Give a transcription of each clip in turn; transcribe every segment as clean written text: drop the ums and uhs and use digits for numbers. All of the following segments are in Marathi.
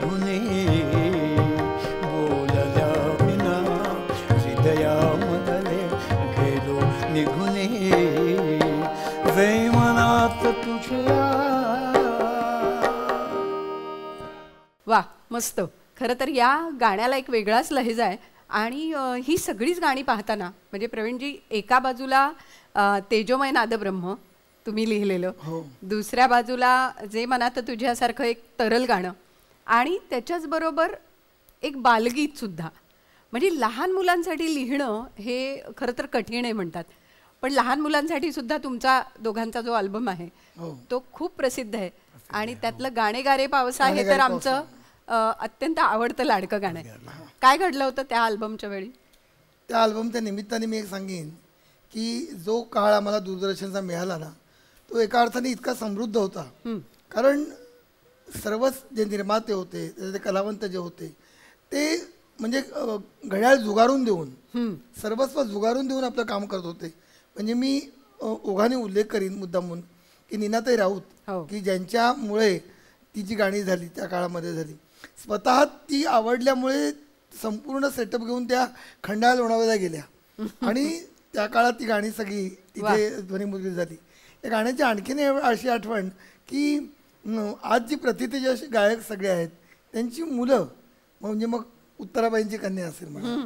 निघुने बोलल्या विना हृदयामधले गेलो निघुने जे मनात तुझ्या. वा, मस्त. खरं तर या गाण्याला एक वेगळाच लहेजा आहे आणि ही सगळीच गाणी पाहताना म्हणजे प्रवीणजी एका बाजूला तेजोमय नादब्रह्म तुम्ही लिहिलेलं, दुसऱ्या बाजूला जे मनात तुझ्यासारखं एक तरल गाणं आणि त्याच्याच बरोबर एक बालगीत सुद्धा. म्हणजे लहान मुलांसाठी लिहिणं हे खरं तर कठीण आहे म्हणतात, पण लहान मुलांसाठी सुद्धा तुमचा दोघांचा जो अल्बम आहे तो खूप प्रसिद्ध आहे आणि त्यातलं गाणे गारे पावसा हे तर आमचं अत्यंत आवडतं लाडकं गाणं आहे. काय घडलं होतं त्या अल्बमच्या वेळी? त्या अल्बमच्या निमित्ताने मी एक सांगेन की जो काळ आम्हाला दूरदर्शनचा मिळाला ना तो एका अर्थाने इतका समृद्ध होता, कारण सर्वच जे निर्माते होते ते कलावंत जे होते ते म्हणजे घड्याळ जुगारून देऊन सर्वस्व जुगारून देऊन आपलं काम करत होते. म्हणजे मी ओघाने उल्लेख करीन मुद्दामून की नीनाताई राऊत की ज्यांच्यामुळे ती जी गाणी झाली त्या काळामध्ये झाली, स्वतः ती आवडल्यामुळे संपूर्ण सेटअप घेऊन त्या खंडाळा लोणावळ्याला गेल्या आणि त्या काळात ती गाणी सगळी तिथे ध्वनिमुद्रित झाली. या गाण्याची आणखीन अशी आठवण की आज जी प्रथितीचे असे गायक सगळे आहेत त्यांची मुलं म्हणजे मग उत्तराबाईंची कन्या असेल म्हणा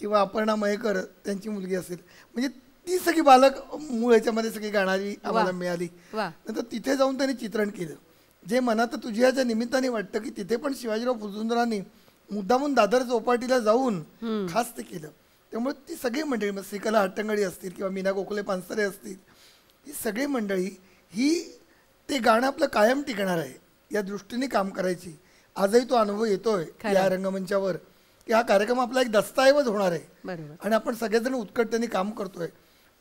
किंवा अपर्णा मयेकर त्यांची मुलगी असेल, म्हणजे ती सगळी बालक मूळ ह्याच्यामध्ये सगळी गाणारी आम्हाला मिळाली. नंतर तिथे जाऊन त्यांनी चित्रण केलं जे मनात तुझ्याच्या निमित्ताने वाटतं की तिथे पण शिवाजीराव फुलसुंदरांनी मुद्दामून दादर चौपाटीला जाऊन खास ते केलं. त्यामुळे ती सगळी मंडळी मग श्रीकला हट्टंगडी असतील किंवा मीना गोखले पानसरे असतील, ही सगळी मंडळी ही ते गाणं आपलं कायम टिकणार आहे या दृष्टीने काम करायची. आजही तो अनुभव येतोय या रंगमंचावर की हा कार्यक्रम आपला एक दस्तऐवज होणार आहे आणि आपण सगळेजण उत्कटतेने काम करतोय.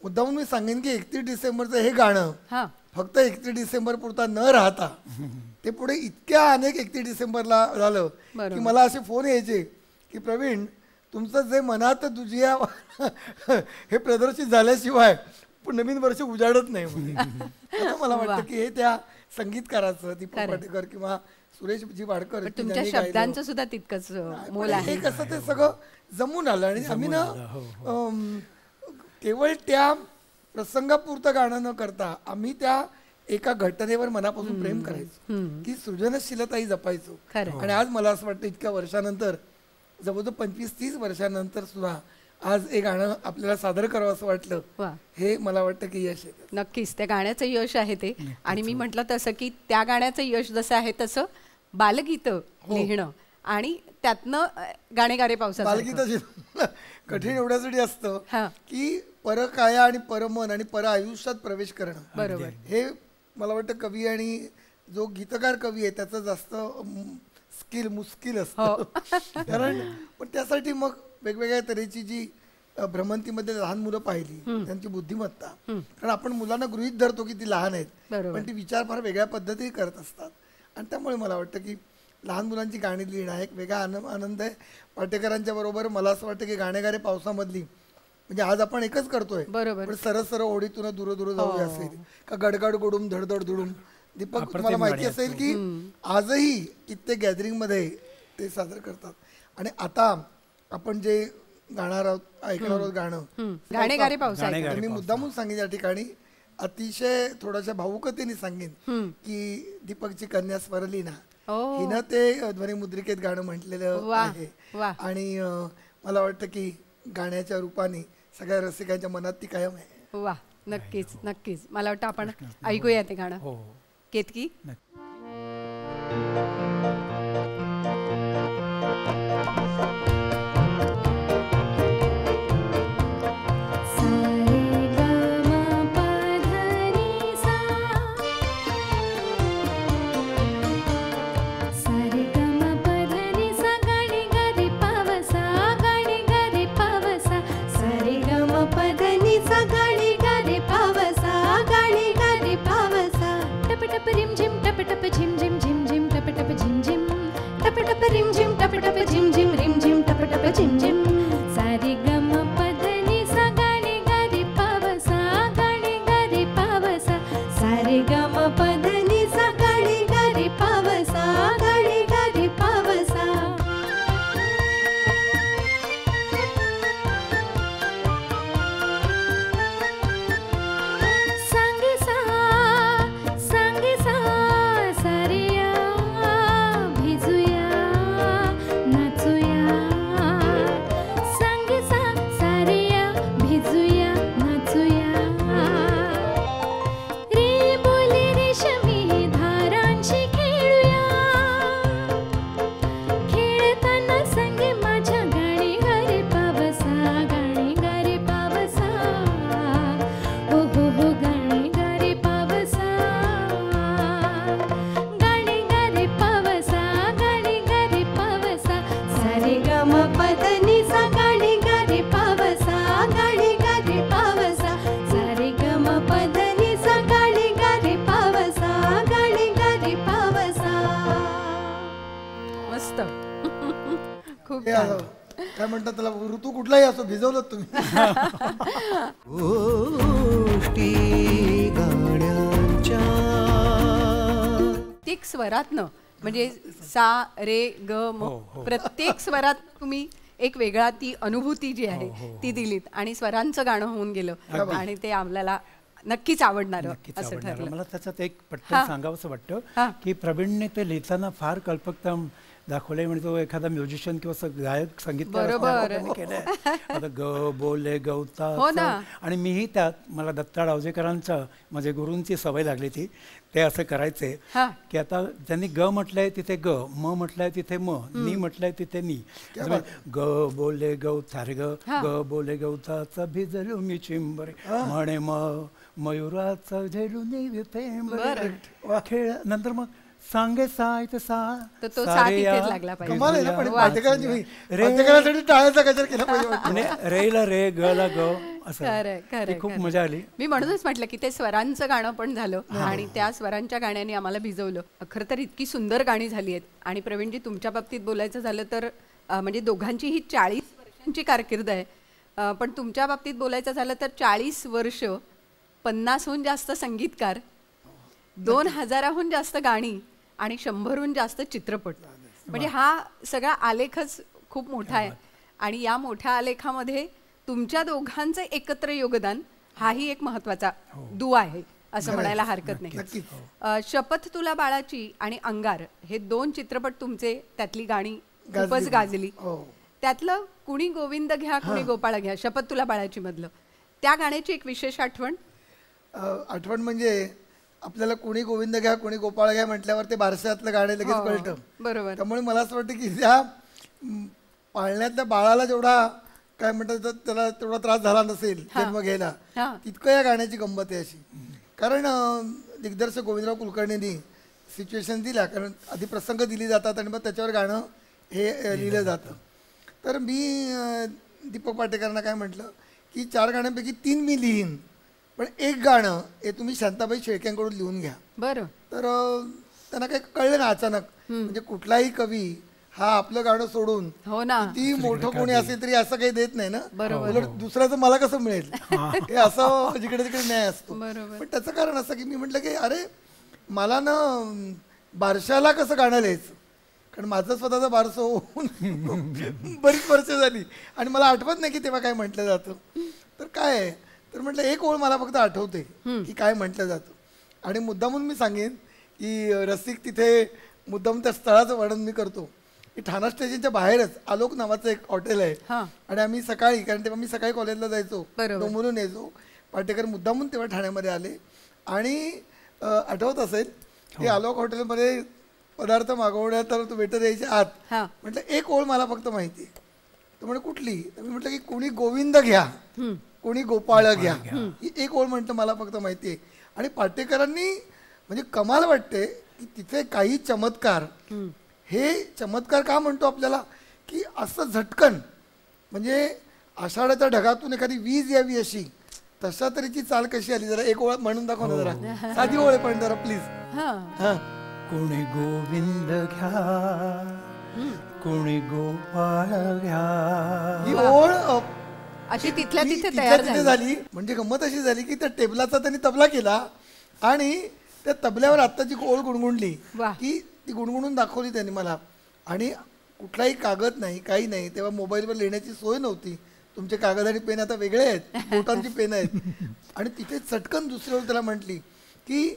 मुद्दामून मी सांगेन की 31 डिसेंबरचं हे गाणं फक्त 31 डिसेंबर पुरता न राहता ते पुढे इतक्या अनेक 31 डिसेंबरला झालं की मला असे फोन यायचे की प्रवीण तुमचं जे मनात तुझ्या हे प्रदर्शित झाल्याशिवाय नवीन वर्ष उजाडत नाही. आता मला वाटतं की हे त्या संगीतकाराचं दीपक पाटेकर किंवा सुरेशजी वाडकर तुमच्या शब्दांचं सुद्धा तितकंच मोल आहे. हे कसं ते सगळं जमून आलं आणि आम्ही ना केवळ त्या प्रसंगापुरतं गाणं न करता आम्ही त्या एका घटनेवर मनापासून प्रेम करायचो की सृजनशीलताही जपायचो. आणि आज मला असं वाटतं इतक्या वर्षानंतर जवळजवळ 25-30 वर्षानंतर सुद्धा आज हे गाणं आपल्याला सादर करावं असं वाटलं, हे मला वाटतं की यश आहे. नक्कीच त्या गाण्याचं यश आहे ते. आणि मी म्हटलं तसं की त्या गाण्याचं यश जसं आहे तसं बालगीतं लिहिणं आणि त्यातनं गाणेगारे पावसा बालगीतं कठीण एवढ्यासाठी असतं की परकाया आणि परमन आणि पर आयुष्यात प्रवेश करणं. बरोबर. हे मला वाटतं कवी आणि जो गीतकार कवी आहे त्याचं जास्त स्किल मुश्किल असतं. कारण पण त्यासाठी मग वेगवेगळ्या तऱ्हेची जी भ्रमंतीमध्ये लहान मुलं पाहिली त्यांची बुद्धिमत्ता, कारण आपण मुलांना गृहीत धरतो की ती लहान आहेत पण ती विचार फार वेगळ्या पद्धती करत असतात. आणि त्यामुळे मला वाटतं की लहान मुलांची गाणी लिहिणं एक वेगळा आनंद आहे. पाटेकरांच्या बरोबर मला असं वाटतं की गाणेगारे पावसामधली म्हणजे आज आपण एकच करतोय पण सरळ ओढीतून दूर दूर जाऊ असेल का गडगड गोडूम धडधड धुडूम. दीपक तुम्हाला माहिती असेल की आजही कित्येक गॅदरिंग मध्ये ते सादर करतात. आणि आता आपण जे गाणार आहोत ऐकणार आहोत गाणं गाणेगारे पावसा, मी मुद्दामून सांगेन या ठिकाणी अतिशय थोड्याशा भावुकतेने सांगेन की दीपकची कन्या स्वरलीना हिनं ते ध्वनिमुद्रिकेत गाणं म्हटलेलं आहे. आणि मला वाटतं की गाण्याच्या रूपाने सगळ्या रसिकांच्या मनात ती कायम आहे. वा, नक्कीच नक्कीच. मला वाटतं आपण ऐकूया ते गाणं. केतकी रिम झिम टप टप झिम झिम रिम झिम टप टप झिम झिम सारे गम पधनी सा गाणी गारी पावसा गाणी गारी पावसा सारे गम पधनी सा गाणी गारी पावसा गाणी गारी पावसा खूप हे छान. काय म्हणतात त्याला, ऋतू कुठलाही असो भिजवलं तुम्ही. गोष्टी गाण्यांच्या. प्रत्येक स्वरातनं म्हणजे सा रे ग म प्रत्येक स्वरात तुम्ही एक वेगळा ती अनुभूती जी आहे ती दिलीत आणि स्वरांचं गाणं होऊन गेलं आणि ते आपल्याला नक्कीच आवडणार नक्कीच असं आवडणार. ठरलं. मला त्याच्यात एक हा. पटकन सांगावंसं हा. वाटतं की प्रवीणने ते लिहिताना फार कल्पकता दाखवलंय. म्हणजे तो एखादा म्युझिशियन किंवा गायक संगीतकार बरोबर. असल्याने केलंय. आता ग बोले गवता हो ना. आणि मीही त्यात मला दत्ता डावजेकरांचा माझ्या गुरूंची सवय लागली ती ते असं करायचे हा. की आता त्यांनी ग म्हटलंय तिथे ग, म म्हटलंय तिथे म, नी म्हटलंय तिथे नी. ग बोले गवता रे ग, हा. ग बोले गवताचा भिजलो मी चिंबरे म्हणे मयुराचा झेलून थेंबरे खेळ. नंतर मग सांगे साय तर तर तो सा तिथेच लागला पाहिजे. कमाल आहे ना, पण वा. पाटेकरांसाठी टाळ्याचा गजर केला पाहिजे. रेला रे गला ग असं. खरंय, ती खरंय, खूप खरंय. मजा आली. मी म्हणूनच म्हटलं की ते स्वरांचं गाणं पण झालं आणि त्या स्वरांच्या गाण्याने आम्हाला भिजवलं. खरं तर इतकी सुंदर गाणी झाली आहेत. आणि प्रवीणजी तुमच्या बाबतीत बोलायचं झालं तर म्हणजे दोघांची ही 40 वर्षांची कारकीर्द आहे. पण तुमच्या बाबतीत बोलायचं झालं तर 40 वर्ष, 50हून जास्त संगीतकार, 2000हून जास्त गाणी आणि 100हून जास्त चित्रपट. म्हणजे हा सगळा आलेखच खूप मोठा आहे. आणि या मोठ्या आलेखामध्ये तुमच्या दोघांचं एकत्र योगदान हाही एक महत्वाचा दुवा आहे असं म्हणायला हरकत नाही. शपथ तुला बाळाची आणि अंगार हे 2 चित्रपट तुमचे, त्यातली गाणी खूपच गाजली. त्यातलं कुणी गोविंद घ्या कुणी गोपाळ घ्या, शपथ तुला बाळाची मधलं, त्या गाण्याची एक विशेष आठवण. आठवण म्हणजे आपल्याला कोणी गोविंद घ्या कोणी गोपाळ घ्या म्हटल्यावर ते बारशातलं गाणं लगेच कळतं. बरोबर. त्यामुळे मला असं वाटतं की त्या पाळण्यातल्या बाळाला जेवढा काय म्हणतात त्याला तेवढा त्रास झाला नसेल जन्म घ्यायला, तितकं या गाण्याची गंमत आहे अशी. कारण दिग्दर्शक गोविंदराव कुलकर्णींनी सिच्युएशन दिल्या, कारण आधी प्रसंग दिली जातात आणि मग त्याच्यावर गाणं हे लिहिलं जातं. तर मी दीपक पाटेकरांना काय म्हटलं की 4 गाण्यांपैकी 3 मी लिहीन, पण एक गाणं हे तुम्ही शांताबाई शेळक्यांकडून लिहून घ्या. बरं. तर त्यांना काही कळलं ना अचानक. म्हणजे कुठलाही कवी हा आपलं गाणं सोडून हो ना, किती मोठं कोणी असेल तरी असं काही देत नाही ना. बरोबर. उलट दुसऱ्याचं मला कसं मिळेल हे असं जिकडे तिकडे न्याय असतो. बरोबर. पण त्याचं कारण असं की मी म्हटलं की अरे मला ना बारशाला कसं गाणं लिहायचं, कारण माझं स्वतःचं बारसं होऊन बरीच वर्ष झाली आणि मला आठवत नाही की तेव्हा काय म्हटलं जातं. तर काय आहे, तर म्हटलं एक ओळ मला फक्त आठवते की काय म्हटलं जातं. आणि मुद्दामून मी सांगेन की रसिक तिथे मुद्दाम त्या स्थळाचं वर्णन मी करतो की ठाणा स्टेशनच्या बाहेरच आलोक नावाचं एक हॉटेल आहे. आणि आम्ही सकाळी, कारण तेव्हा मी सकाळी कॉलेजला जायचो, डोंबरून यायचो. पाटेकर मुद्दामून तेव्हा ठाण्यामध्ये आले आणि आठवत असेल की आलोक हॉटेलमध्ये पदार्थ मागवण्या तर वेटर यायचे आत. म्हटलं एक ओळ मला फक्त माहिती आहे. तर म्हणजे कुठली, तर मी म्हटलं की कोणी गोविंद घ्या कोणी गोपाळ घ्या, ही एक ओळ म्हटलं मला फक्त माहिती आहे. आणि पाटेकरांनी म्हणजे कमाल वाटते की तिथे काही चमत्कार, हे चमत्कार का म्हणतो आपल्याला की असं झटकन म्हणजे आषाढाच्या ढगातून एखादी वीज यावी अशी तशा तऱ्हेची चाल कशी आली. जरा एक ओळ म्हणून दाखव ना, जरा साधी ओळ पण जरा प्लीज. कोणी गोविंद घ्या कोणी गोपाळ घ्या, ही ओळ अशी तिथल्या तिथे तिथल्या तयार तिथे झाली. म्हणजे गंमत अशी झाली की त्या टेबलाचा त्यांनी तबला केला आणि त्या तबल्यावर आत्ताची ओळ गुणगुणली की ती गुणगुणून दाखवली त्यांनी मला. आणि कुठलाही कागद नाही, काही नाही. तेव्हा मोबाईलवर लिहिण्याची सोय नव्हती. तुमचे कागद आणि पेन आता वेगळे आहेत, बोटांची पेन आहेत. आणि तिथे चटकन दुसरी ओळ त्याला म्हटली की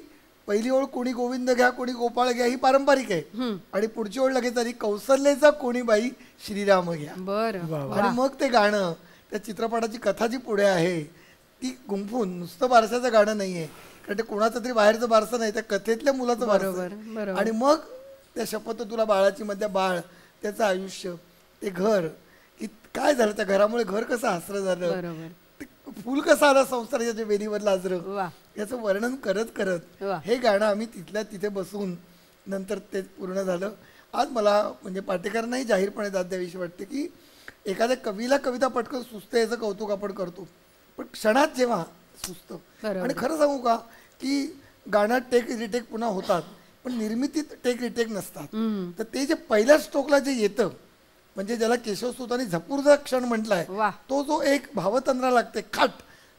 पहिली ओळ कोणी गोविंद घ्या कोणी गोपाळ घ्या ही पारंपरिक आहे. आणि पुढची ओळ लगेच आली कौसल्याचा कोणी बाई श्रीराम घ्या. आणि मग ते गाणं त्या चित्रपटाची कथा जी पुढे आहे ती गुंफून नुसतं बारशाचं गाणं नाहीये, कारण ते कोणाचं तरी बाहेरचं बारसं नाही, त्या कथेतल्या मुलाचं बारसं. आणि मग त्या शपथ तुला बाळाची मधल्या बाळ, त्याचं आयुष्य, ते घर की काय झालं, त्या घरामुळे घर कसं हसरं झालं, फुल कसं आलं संसाराच्या वेलीवर लाजरं, याचं वर्णन करत करत हे गाणं आम्ही तिथल्या तिथे बसून नंतर ते पूर्ण झालं. आज मला म्हणजे पाटेकरांनाही जाहीरपणे दाद द्यावीशी वाटते की एखाद्या कवीला कविता पटकन सुचते याचं कौतुक आपण करतो, पण क्षणात जेव्हा सुचतं. आणि खरं सांगू का की गाण्यात टेक रिटेक पुन्हा होतात पण निर्मितीत टेक रिटेक नसतात. तर ते जे पहिल्या स्ट्रोकला जे येतं म्हणजे ज्याला केशवसुतांनी झपूरचा क्षण म्हटलाय वाह. तो जो एक भावतंद्रा लागते खाट,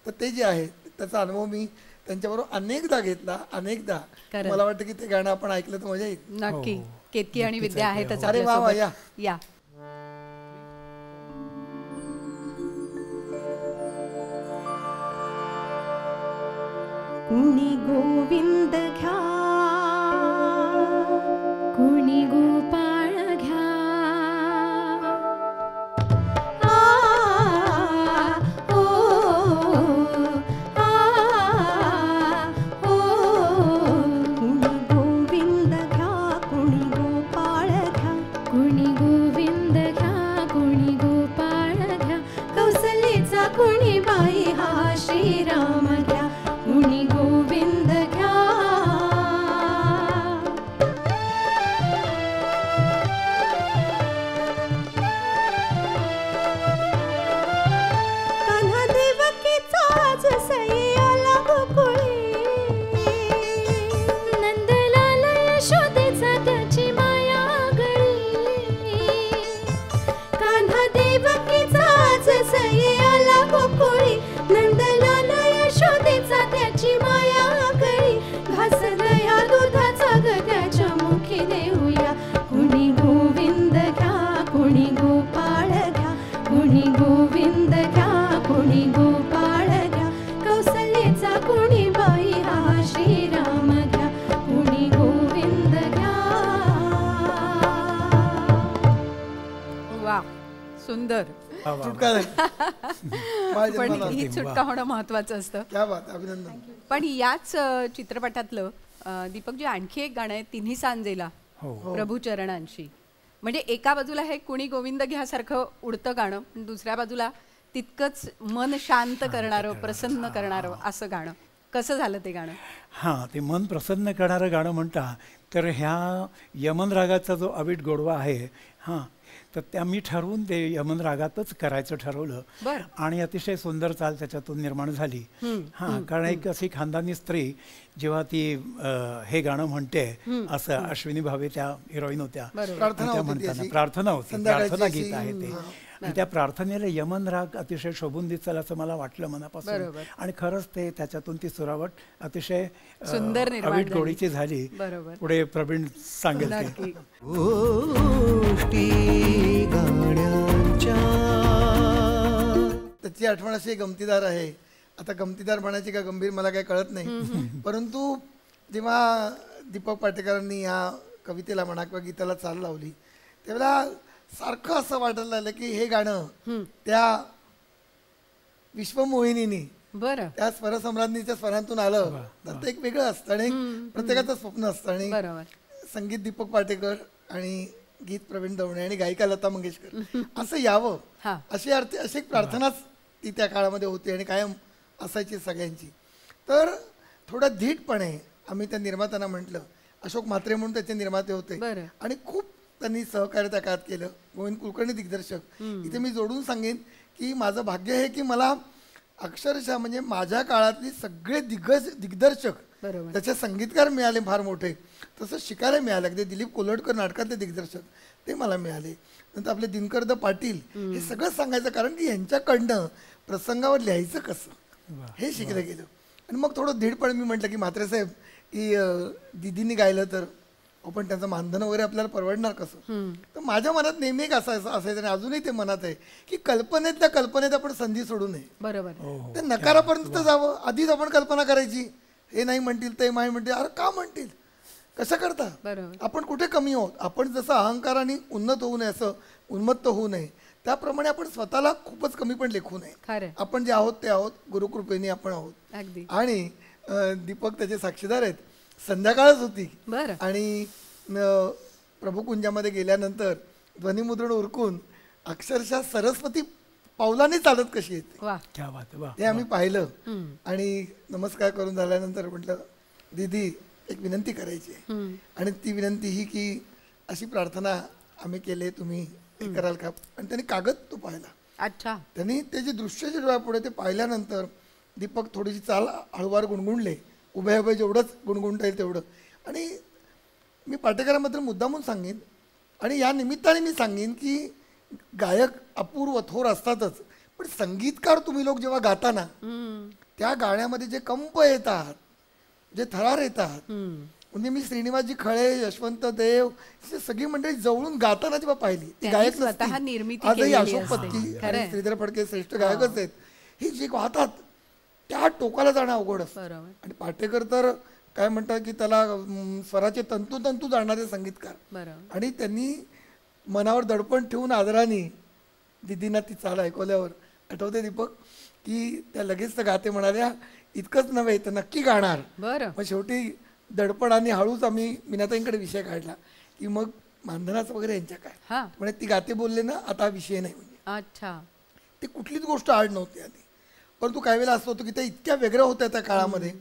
तर ते जे आहे त्याचा अनुभव मी त्यांच्याबरोबर अनेकदा घेतला. अनेकदा खरं. मला वाटतं की ते गाणं आपण ऐकलं तर मजा येईल. नक्की. हो. केतकी आणि विद्या आहेतच अरे वा वा, आपल्यासोबत. या कुणी गोविंद घ्या, कुणी गोपाळ घ्या. आ, ओ, आ, ओ. कुणी गोविंद घ्या, कुणी गोपाळ घ्या. कुणी गोविंद घ्या, कुणी गोपाळ घ्या. कौसल्याचा कुणी बाई हा श्रीराम घ्या. कुणी गोविंद घ्या. कान्हा देवकीचा आज सई आला गोकुळी. नंदलाल यशोदेचा त्याची माया गळी. कान्हा देवकीचा आज सई आला गोकुळी. नंदलाल यशोदेचा त्याची माया गळी. घास दया दुधाचा ग त्याच्या मुखी देऊया. कुणी गोविंद घ्या, कुणी गोपाळ घ्या. कुणी गोविंद घ्या, कुणी गोपाळ घ्या. कौसल्याचा कुणी बाई हा श्रीराम घ्या. कुणी गोविंद घ्या. वा सुंदर. वा, वा, सुटका झाली. माझ्या पण जन्माला. ही सुटका होणं महत्वाचं असतं. क्या बात, अभिनंदन. पण याच चित्रपटातलं दीपक जे आणखी एक गाणं आहे तिन्ही सांजेला हो. प्रभुचरणांशी, म्हणजे एका बाजूला हे कुणी गोविंद घ्यासारखं उडतं गाणं, पण दुसऱ्या बाजूला तितकंच मन शांत करणारं प्रसन्न करणारं असं गाणं. कसं झालं ते गाणं? हां, ते मन प्रसन्न करणारं गाणं म्हणता तर ह्या यमन रागाचा जो अवीट गोडवा आहे, हां, तर त्या मी ठरवून ते यमन रागातच करायचं ठरवलं. बरं. आणि अतिशय सुंदर चाल त्याच्यातून निर्माण झाली. हां, कारण एक अशी खानदानी स्त्री जेव्हा ती हे गाणं म्हणते असं, अश्विनी भावे त्या हिरोईन होत्या, प्रार्थना त्या होती ती म्हणताना अशी. प्रार्थना होती, संध्याकाळची प्रार्थना अशी, गीत आहे ते. हां. आणि त्या प्रार्थनेला यमन राग अतिशय शोभून दिसेल असं मला वाटलं मनापासून. बरोबर. आणि खरंच ते त्याच्यातून ती सुरावट अतिशय सुंदर निर्माण अवीट झाली. गोडीची झाली. बरोबर. पुढे प्रवीण सांगेल ते. नक्की. गोष्टी गाण्यांच्या. त्याची आठवण अशी गमतीदार आहे. आता गमतीदार म्हणायची का गंभीर मला काही कळत नाही, परंतु जेव्हा दीपक पाटेकरांनी या कवितेला म्हणा किंवा गीताला चाल लावली तेव्हा सारखं असं वाटायला लागलं की हे गाणं त्या विश्वमोहिनीनी बरं. त्या स्वरसम्राज्ञीच्या स्वरांतून आलं तर ते एक वेगळं असतं आणि प्रत्येकाचं स्वप्न असतं. आणि बरोबर. संगीत दीपक पाटेकर आणि गीत प्रवीण दवणे आणि गायिका लता मंगेशकर असं यावं हा. अशी अशी एक प्रार्थनाच ती त्या काळामध्ये होती आणि कायम असायची सगळ्यांची. तर थोडं धीटपणे आम्ही त्या निर्मात्यांना म्हटलं, अशोक म्हात्रे म्हणून त्याचे निर्माते होते बरं. आणि खूप त्यांनी सहकार्य त्या काळात केलं. गोविंद कुलकर्णी दिग्दर्शक. इथे मी जोडून सांगेन की माझं भाग्य आहे की मला अक्षरशः म्हणजे माझ्या काळातली सगळे दिग्दर्शक बरोबर. त्याचे संगीतकार मिळाले फार मोठे, तसं शिकायला मिळालं. अगदी दिलीप कोल्हटकर नाटकातले दिग्दर्शक ते मला मिळाले. नंतर आपले दिनकर द पाटील, हे सगळं सांगायचं कारण की यांच्याकडनं प्रसंगावर लिहायचं कसं हे शिकलं गेलं. आणि मग थोडं धीडपणे मी म्हटलं की म्हात्रे साहेब की दिदींनी गायलं तर आपण त्याचं मानधन वगैरे आपल्याला परवडणार कसं. तर माझ्या मनात नेहमी एक असायचं आणि अजूनही ते मनात आहे की कल्पनेतल्या कल्पनेत आपण संधी सोडू नये. बरोबर. ते नकारापर्यंत जावं. आधीच आपण कल्पना करायची, हे नाही म्हणतील ते नाही म्हणतील, अरे का म्हणतील, कसं करता, बरोबर. आपण कुठे कमी आहोत. आपण जसं अहंकाराने उन्नत होऊ नये, असं उन्मत्त होऊ नये, त्याप्रमाणे आपण स्वतःला खूपच कमी पण लेखू नये. खरं. आपण जे आहोत ते आहोत, गुरुकृपेने आपण आहोत. अगदी. आणि दीपक त्याचे साक्षीदार आहेत. संध्याकाळच होती बरं. आणि प्रभुकुंजामध्ये गेल्यानंतर ध्वनिमुद्रण उरकून अक्षरशः सरस्वती पावलाने चालत कशी येते वा. क्या बात, वा. ते आम्ही पाहिलं. आणि नमस्कार करून झाल्यानंतर म्हटलं, दीदी एक विनंती करायची आहे. आणि ती विनंती ही की अशी प्रार्थना आम्ही केली, तुम्ही हे कराल का. आणि त्यांनी कागद तो पाहिला. अच्छा. त्यांनी त्याची दृश्याच्या डोळ्यापुढे ते पाहिल्यानंतर दीपक थोडीशी चाल हळूवार गुणगुणले, उभ्या उभ्या जेवढंच गुणगुणता येईल तेवढं. आणि मी पाटेकरांबद्दल मुद्दामून सांगेन आणि या निमित्ताने मी सांगेन की गायक अपूर्व थोर असतातच, पण संगीतकार तुम्ही लोक जेव्हा गाताना त्या गाण्यामध्ये जे कंप येतात, जे थरार येतात, म्हणजे मी श्रीनिवासजी खळे, यशवंत देव ही सगळी मंडळी जवळून गाताना जेव्हा पाहिली, ती त्यांनी गायक स्वतः नसती. निर्मिती आजही केलेली अशोक असते. पत्की खरंय. आणि श्रीधर फडके श्रेष्ठ गायकच आहेत. हे जे गातात त्या टोकाला जाणं अवघड असतं. बरोबर. आणि पाटेकर तर काय म्हणतात की त्याला स्वराचे तंतू जाणणारे संगीतकार, बरोबर. आणि त्यांनी मनावर दडपण ठेवून आदराने दिदींना ती चाल ऐकवल्यावर आठवते दीपक की त्या लगेच तर गाते म्हणाल्या, इतकंच नव्हे तर नक्की गाणार. बरं. मग शेवटी दडपणाने हळूच आम्ही मीनाताईंकडे विषय काढला की मग मानधनाचं वगैरे यांच्या काय, हा. म्हणजे ती गाते बोलले ना, आता हा विषय नाही. म्हणजे अच्छा. ती कुठलीच गोष्ट आड नव्हती आधी, परंतु काही वेळेला असं होतं की त्या इतक्या वेगळ्या होत्या त्या काळामध्ये.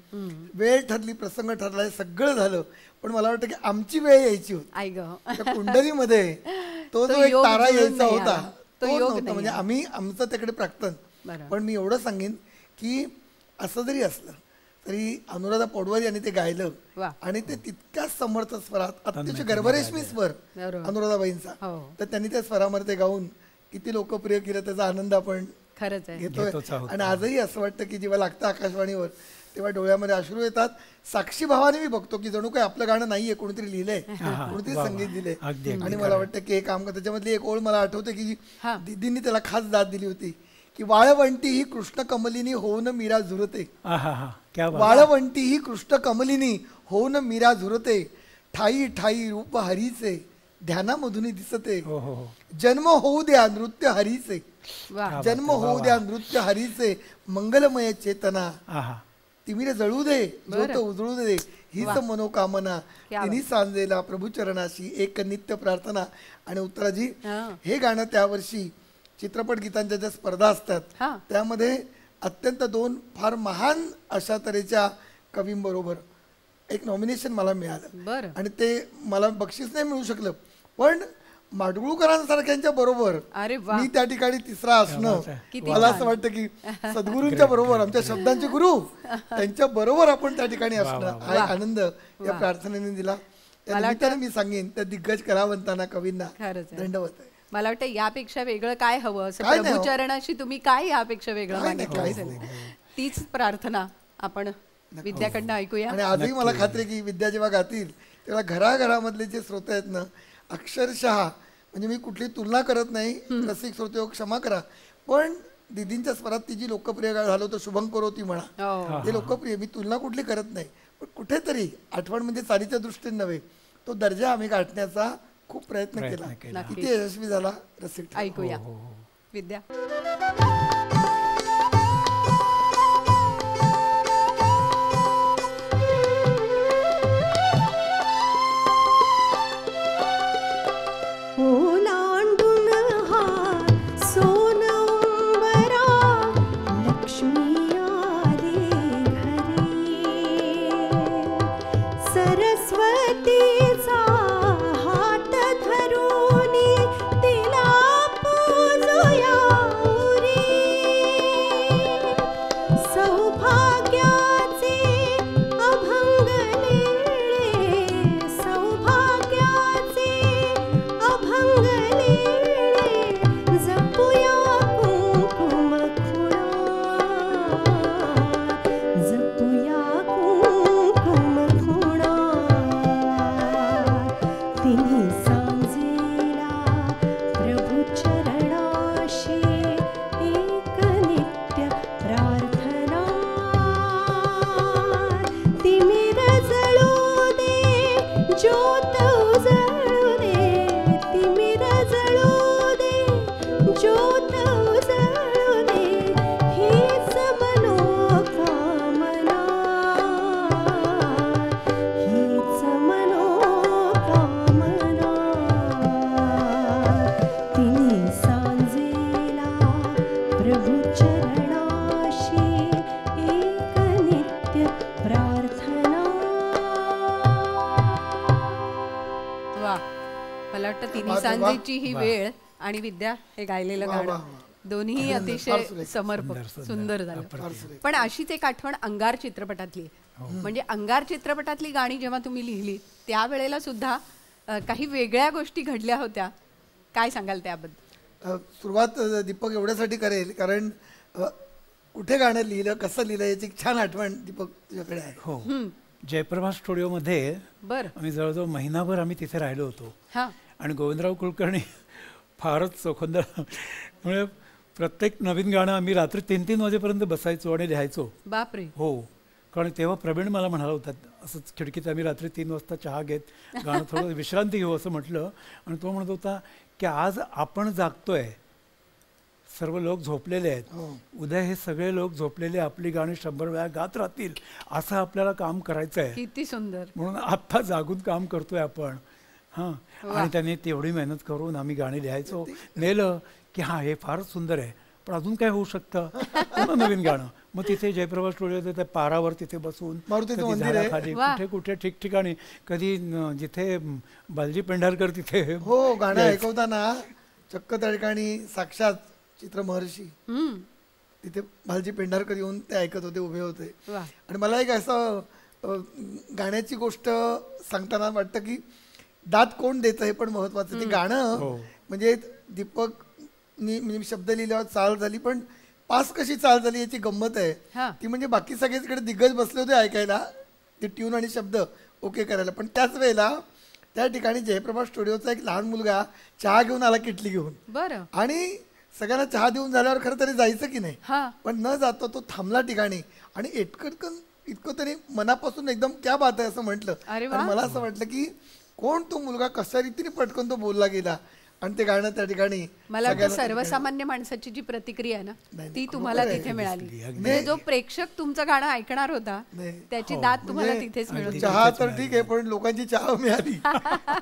वेळ ठरली, प्रसंग ठरला, हे सगळं झालं, पण मला वाटतं की आमची वेळ यायची होती. आई ग. त्या कुंडलीमध्ये तो जो एक योग तारा जुळून यायचा नाही होता आला. तो तो योग नव्हता. नाही म्हणजे आला. आम्ही आमचं त्याकडे प्राक्तन. बरं. पण मी एवढं सांगेन की असं जरी असलं तरी अनुराधा पौडवाल यांनी ते गायलं वा. आणि ते तितक्याच समर्थ स्वरात, अतिशय गर्भरेशमी स्वर बरोबर. अनुराधाबाईंचा, हो. तर त्यांनी त्या स्वरामध्ये ते गाऊन किती लोकप्रिय केलं, त्याचा आनंद आपण खरंच आहे. घेतोय. घेतोच आहोत. आणि आजही असं वाटतं की जेव्हा लागतं आकाशवाणीवर तेव्हा डोळ्यामध्ये अश्रू येतात. साक्षी भावाने मी बघतो की जणू काही आपलं गाणं नाहीये, कोणीतरी लिहिलंय, कोणीतरी संगीत दिलंय. अगदी, आणि मला वाटतं की हे काम त्याच्यामधली एक ओळ मला आठवते की हा. दीदींनी त्याला खास दाद दिली होती की वाळवंटी ही कृष्ण कमलिनी होऊन मीरा झुरते. क्या बात. वाळवंटी ही कृष्ण कमलिनी होऊन मीरा झुरते, ठाई ठाई रूप हरीचे ध्यानामधून दिसते. हो हो हो. जन्म होऊ द्या नृत्य हरीचे, वा. जन्म होऊ द्या नृत्य हरीचे, मंगलमय चेतना आहा. तिमिरे जळू दे, ज्योत उजळू दे, हीच मनोकामना, क्या तिन्ही सांजेला प्रभू चरणाशी एक नित्य प्रार्थना. आणि उत्तराजी, हा. हे गाणं त्यावर्षी चित्रपट गीतांच्या ज्या स्पर्धा असतात हा. त्यामध्ये अत्यंत 2 फार महान अशा तऱ्हेच्या कवींबरोबर एक नॉमिनेशन मला मिळालं. बरं. आणि ते मला बक्षीस नाही मिळू शकलं, पण माडगुळकरांसारख्यांच्या बरोबर अरे वा. मी त्या ठिकाणी तिसरा असणं, किती मला छान. असं वाटतं की सद्गुरूंच्या बरोबर, आमच्या शब्दांचे गुरु, त्यांच्या बरोबर आपण त्या ठिकाणी असणं हा एक आनंद या प्रार्थनेने दिला. त्या निमित्ताने मी सांगेन त्या दिग्गज कलावंतांना, कवींना खरंच आहे. दंडवत आहे. मला वाटतं यापेक्षा वेगळं काय हवं, असं काय नाही प्रभूचरणाशी तुम्ही काय यापेक्षा वेगळं काय नाही, मागितलं काय असेल. नाही. तीच प्रार्थना आपण विद्याकडनं ऐकूया. आणि आजही मला खात्री आहे की विद्या जेव्हा गातील तेव्हा घराघरामधले जे श्रोते आहेत ना, अक्षरशः म्हणजे मी कुठली तुलना करत नाही, रसिक श्रोते हो क्षमा करा, पण दीदींच्या स्वरात ती जी लोकप्रिय गाणं झालं होतं शुभंकरोती म्हणा, हो. हे लोकप्रिय, मी तुलना कुठली करत नाही, पण कुठेतरी आठवण म्हणजे चालीच्या दृष्टीने नव्हे, तो दर्जा आम्ही गाठण्याचा खूप प्रयत्न केला. किती यशस्वी झाला रसिक ठरला. ऐकूया विद्या. ओलांडून हा सोन उंबरा, लक्ष्मी आली घरी, सरस्वतीचा हात धरूनी तिला पूजुया उरी, सौभाग्याचे अभंग लिहिले, सौभाग्याचे अभंग लिहिले, जपूया कुंकुम खुणा, जपूया कुंकुम खुणा, तिन्ही सांजेला प्रभू चरणाशी एक नित्य प्रार्थना, तिमिर जळू दे, ज्योत उजळू दे, तिमिर जळू दे, ज्योत उजळू दे, हीच मनोकामना, हीच मनोकामना, तिन्ही सांजेला प्रभू चरणाशी एक नित्य प्रार्थना. वा. मला वाटतं तिन्ही वा, वा, सांजेची ही वेळ आणि विद्या हे गायलेलं वा, वा, गाणं वा. दोन्ही अतिशय समर्पक सुंदर झालं. पण अशीच एक आठवण अंगार चित्रपटातली म्हणजे अंगार चित्रपटातली गाणी जेव्हा तुम्ही लिहिली त्यावेळेला सुद्धा काही वेगळ्या गोष्टी घडल्या होत्या. काय सांगाल त्याबद्दल? सुरुवात दीपक एवढ्यासाठी करेल कारण कुठे गाणं लिहिलं कसं लिहिलं याची एक छान आठवण दीपक तुझ्याकडे आहे. हो, जयप्रभा स्टुडिओमध्ये आम्ही जवळजवळ महिनाभर आम्ही तिथे राहिलो होतो आणि गोविंदराव कुलकर्णी फारच चोखंदळ म्हणजे प्रत्येक नवीन गाणं आम्ही रात्री 3-3 वाजेपर्यंत बसायचो आणि लिहायचो. बापरे. हो, कारण तेव्हा प्रवीण मला म्हणाला होता असंच खिडकीत आम्ही रात्री 3 वाजता चहा घेत गाणं थोडं विश्रांती घेऊ असं म्हटलं आणि तो म्हणत होता की आज आपण जागतोय, सर्व लोक झोपलेले आहेत, उद्या हे सगळे लोक झोपलेले आपली गाणी 100 वेळा गात राहतील असं आपल्याला काम करायचं आहे. किती सुंदर. म्हणून आत्ता जागून काम करतोय आपण. हां, आणि त्यांनी तेवढी मेहनत करून आम्ही गाणी लिहायचो. नेलं की हां हे फारच सुंदर आहे पण अजून काय होऊ शकतं, पुन्हा नवीन गाणं. मग तिथे जयप्रभा स्टुडिओ त्या पारावर तिथे बसून झाडाखाली कुठे कुठे ठिकठिकाणी कधी जिथे बालजी पेंढारकर तिथे हो गाणं ऐकवताना चक्क त्या ठिकाणी साक्षात चित्र महर्षी तिथे भालजी पेंढारकर येऊन ते ऐकत होते, उभे होते. आणि मला एक असं गाण्याची गोष्ट सांगताना वाटतं की दात कोण देतं हे पण महत्वाचं. ते गाणं म्हणजे दीपकनी म्हणजे शब्द लिहिल्यावर चाल झाली पण पास कशी चाल झाली याची गंमत आहे ती म्हणजे बाकी सगळे तिकडे दिग्गज बसले होते ऐकायला ते ट्यून आणि शब्द ओके करायला. पण त्याच वेळेला त्या ठिकाणी जयप्रभा स्टुडिओचा एक लहान मुलगा चहा घेऊन आला किटली घेऊन. बरं. आणि सगळ्यांना चहा देऊन झाल्यावर खरं तरी जायचं की नाही पण न जाता तो थांबला ठिकाणी आणि इतकं तरी मनापासून एकदम क्या बात आहे असं म्हटलं. आणि मला असं वाटलं की कोण तो मुलगा कशा रीतीने पटकन तो बोलला गेला आणि ते गाणं त्या ठिकाणी मला वाटतं सर्वसामान्य माणसाची जी प्रतिक्रिया आहे ना ती तुम्हाला तिथे मिळाली. म्हणजे जो प्रेक्षक तुमचं गाणं ऐकणार होता त्याची दाद तुम्हाला तिथेच मिळाली. चहा तर ठीक आहे पण लोकांची चहा मिळाली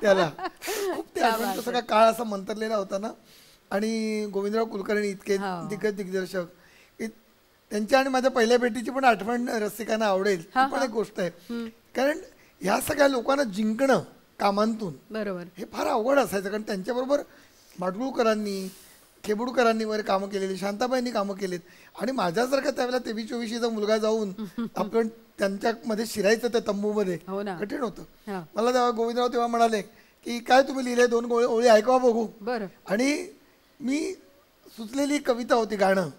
त्याला. खूप ते आठवण सगळा काळ असा मंतरलेला होता ना. आणि गोविंदराव कुलकर्णी इतके दिग्गज दिग्दर्शक त्यांच्या आणि माझ्या पहिल्या भेटीची पण आठवण रसिकांना आवडेल ती पण एक गोष्ट आहे. कारण ह्या सगळ्या लोकांना जिंकणं कामांतून बरोबर हे फार अवघड असायचं कारण त्यांच्याबरोबर माडगुळकरांनी खेबुडकरांनी वगैरे कामं केलेली, शांताबाईंनी कामं केलीत आणि माझ्यासारखा त्यावेळेला 23-24चा मुलगा जाऊन आपण त्यांच्यामध्ये शिरायचं त्या तंबूमध्ये कठीण होतं. मला तेव्हा गोविंदराव तेव्हा म्हणाले की काय तुम्ही लिहिले 2 ओळी ऐकवा बघू. बरं. आणि मी सुचलेली कविता होती गाणं